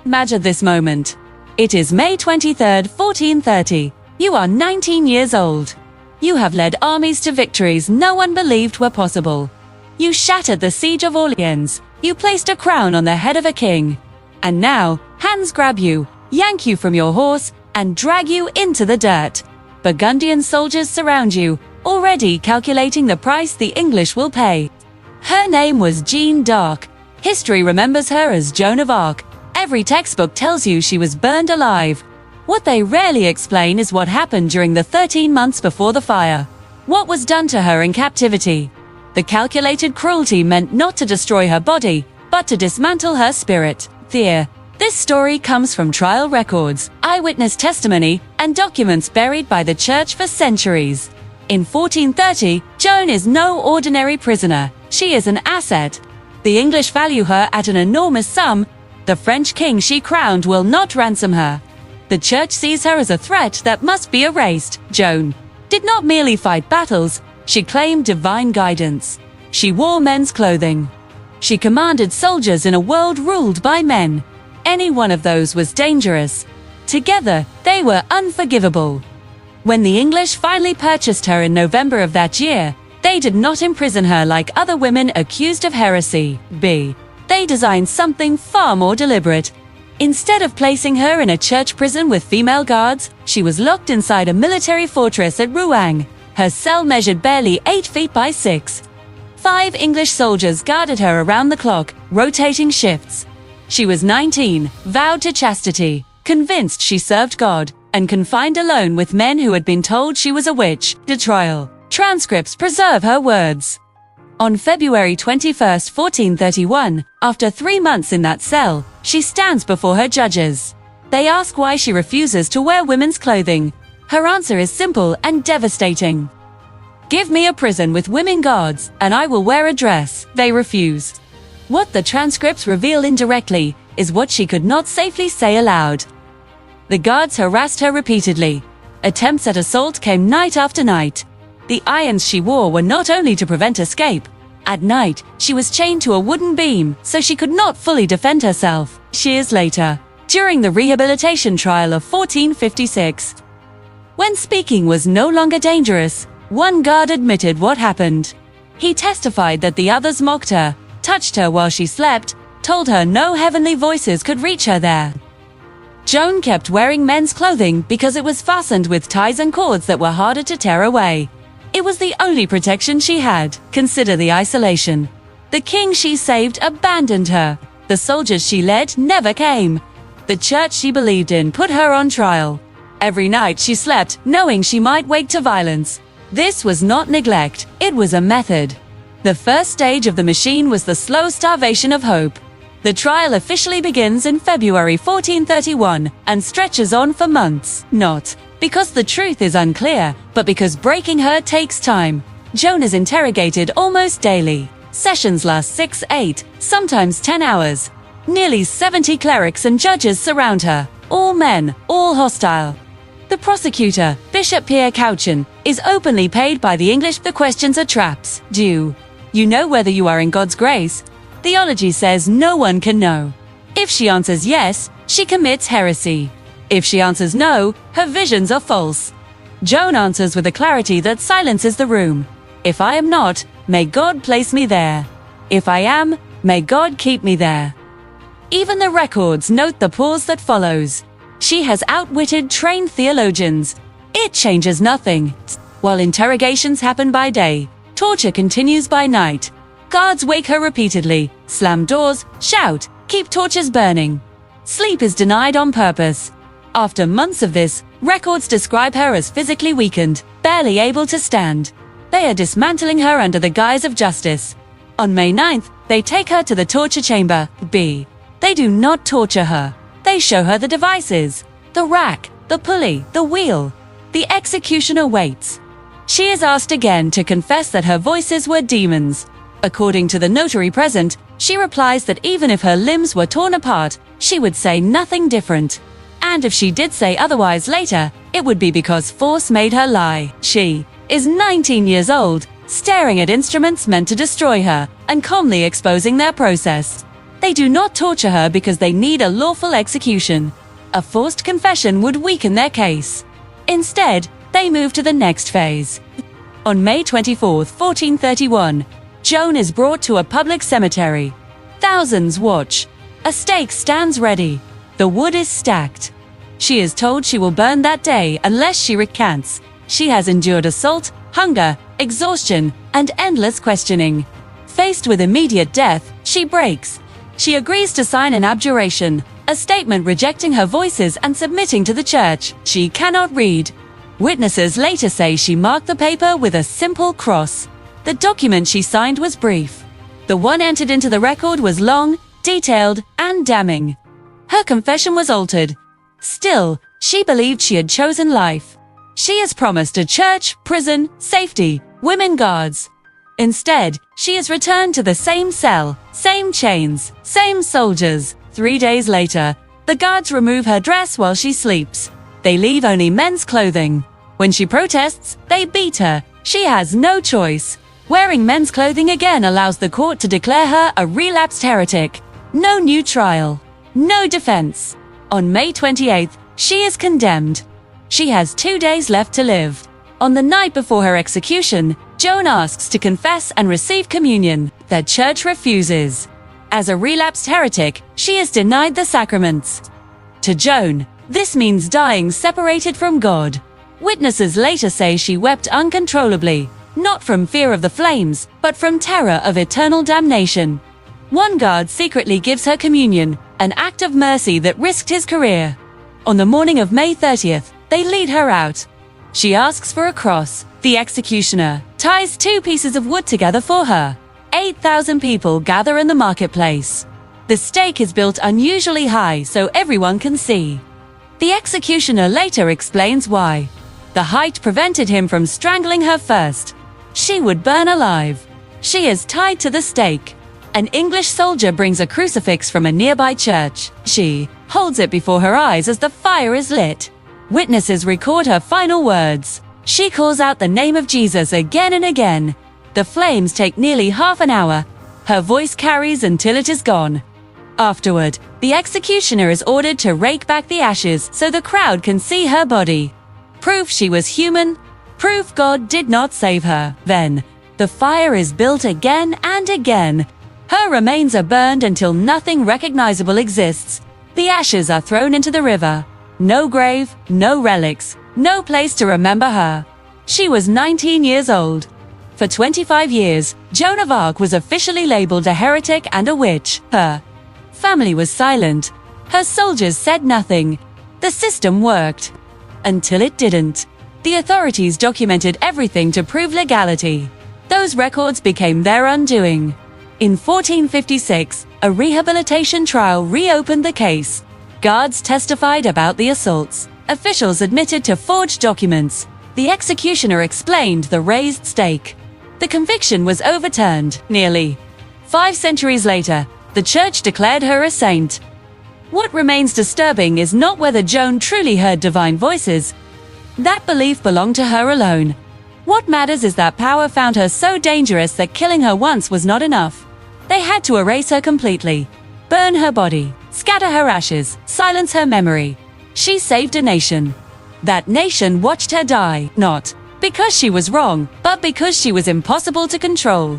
Imagine this moment. It is May 23rd, 1430. You are 19 years old. You have led armies to victories no one believed were possible. You shattered the siege of Orleans. You placed a crown on the head of a king. And now, hands grab you, yank you from your horse, and drag you into the dirt. Burgundian soldiers surround you, already calculating the price the English will pay. Her name was Jeanne d'Arc. History remembers her as Joan of Arc. Every textbook tells you she was burned alive. What they rarely explain is what happened during the 13 months before the fire. What was done to her in captivity? The calculated cruelty meant not to destroy her body, but to dismantle her spirit. This story comes from trial records, eyewitness testimony, and documents buried by the church for centuries. In 1430, Joan is no ordinary prisoner. She is an asset. The English value her at an enormous sum. The French king she crowned will not ransom her. The church sees her as a threat that must be erased. Joan did not merely fight battles, she claimed divine guidance. She wore men's clothing. She commanded soldiers in a world ruled by men. Any one of those was dangerous. Together, they were unforgivable. When the English finally purchased her in November of that year, they did not imprison her like other women accused of heresy. They designed something far more deliberate. Instead of placing her in a church prison with female guards, she was locked inside a military fortress at Rouen. Her cell measured barely 8 feet by 6. 5 English soldiers guarded her around the clock, rotating shifts. She was 19, vowed to chastity, convinced she served God, and confined alone with men who had been told she was a witch. The trial transcripts preserve her words. On February 21, 1431, after 3 months in that cell, she stands before her judges. They ask why she refuses to wear women's clothing. Her answer is simple and devastating. Give me a prison with women guards, and I will wear a dress. They refuse. What the transcripts reveal indirectly is what she could not safely say aloud. The guards harassed her repeatedly. Attempts at assault came night after night. The irons she wore were not only to prevent escape. At night, she was chained to a wooden beam, so she could not fully defend herself. Years later, during the rehabilitation trial of 1456, when speaking was no longer dangerous, one guard admitted what happened. He testified that the others mocked her, touched her while she slept, told her no heavenly voices could reach her there. Joan kept wearing men's clothing because it was fastened with ties and cords that were harder to tear away. It was the only protection she had. Consider the isolation. The king she saved abandoned her. The soldiers she led never came. The church she believed in put her on trial. Every night she slept, knowing she might wake to violence. This was not neglect, it was a method. The first stage of the machine was the slow starvation of hope. The trial officially begins in February 1431 and stretches on for months. Not because the truth is unclear, but because breaking her takes time. Joan is interrogated almost daily. Sessions last 6, 8, sometimes 10 hours. Nearly 70 clerics and judges surround her, all men, all hostile. The prosecutor, Bishop Pierre Cauchon, is openly paid by the English. The questions are traps. Do you know whether you are in God's grace? Theology says no one can know. If she answers yes, she commits heresy. If she answers no, her visions are false. Joan answers with a clarity that silences the room. If I am not, may God place me there. If I am, may God keep me there. Even the records note the pause that follows. She has outwitted trained theologians. It changes nothing. While interrogations happen by day, torture continues by night. Guards wake her repeatedly, slam doors, shout, keep torches burning. Sleep is denied on purpose. After months of this, records describe her as physically weakened, barely able to stand. They are dismantling her under the guise of justice. On May 9th, they take her to the torture chamber. They do not torture her. They show her the devices. The rack, the pulley, the wheel. The executioner waits. She is asked again to confess that her voices were demons. According to the notary present, she replies that even if her limbs were torn apart, she would say nothing different. And if she did say otherwise later, it would be because force made her lie. She is 19 years old, staring at instruments meant to destroy her, and calmly exposing their process. They do not torture her because they need a lawful execution. A forced confession would weaken their case. Instead, they move to the next phase. On May 24, 1431, Joan is brought to a public cemetery. Thousands watch. A stake stands ready. The wood is stacked. She is told she will burn that day unless she recants. She has endured assault, hunger, exhaustion, and endless questioning. Faced with immediate death, she breaks. She agrees to sign an abjuration, a statement rejecting her voices and submitting to the church. She cannot read. Witnesses later say she marked the paper with a simple cross. The document she signed was brief. The one entered into the record was long, detailed, and damning. Her confession was altered. Still, she believed she had chosen life. She is promised a church, prison, safety, women guards. Instead, she is returned to the same cell, same chains, same soldiers. 3 days later, the guards remove her dress while she sleeps. They leave only men's clothing. When she protests, they beat her. She has no choice. Wearing men's clothing again allows the court to declare her a relapsed heretic. No new trial. No defense. On May 28th, she is condemned. She has 2 days left to live. On the night before her execution, Joan asks to confess and receive communion. The church refuses. As a relapsed heretic, she is denied the sacraments. To Joan, this means dying separated from God. Witnesses later say she wept uncontrollably, not from fear of the flames, but from terror of eternal damnation. One guard secretly gives her communion, an act of mercy that risked his career. On the morning of May 30th, they lead her out. She asks for a cross. The executioner ties 2 pieces of wood together for her. 8,000 people gather in the marketplace. The stake is built unusually high so everyone can see. The executioner later explains why. The height prevented him from strangling her first. She would burn alive. She is tied to the stake. An English soldier brings a crucifix from a nearby church. She holds it before her eyes as the fire is lit. Witnesses record her final words. She calls out the name of Jesus again and again. The flames take nearly half an hour. Her voice carries until it is gone. Afterward, the executioner is ordered to rake back the ashes so the crowd can see her body. Proof she was human. Proof God did not save her. Then, the fire is built again and again. Her remains are burned until nothing recognizable exists. The ashes are thrown into the river. No grave, no relics, no place to remember her. She was 19 years old. For 25 years, Joan of Arc was officially labeled a heretic and a witch. Her family was silent. Her soldiers said nothing. The system worked. Until it didn't. The authorities documented everything to prove legality. Those records became their undoing. In 1456, a rehabilitation trial reopened the case. Guards testified about the assaults. Officials admitted to forged documents. The executioner explained the raised stake. The conviction was overturned. Nearly 5 centuries later, the church declared her a saint. What remains disturbing is not whether Joan truly heard divine voices. That belief belonged to her alone. What matters is that power found her so dangerous that killing her once was not enough. They had to erase her completely. Burn her body, scatter her ashes, silence her memory. She saved a nation. That nation watched her die, not because she was wrong, but because she was impossible to control.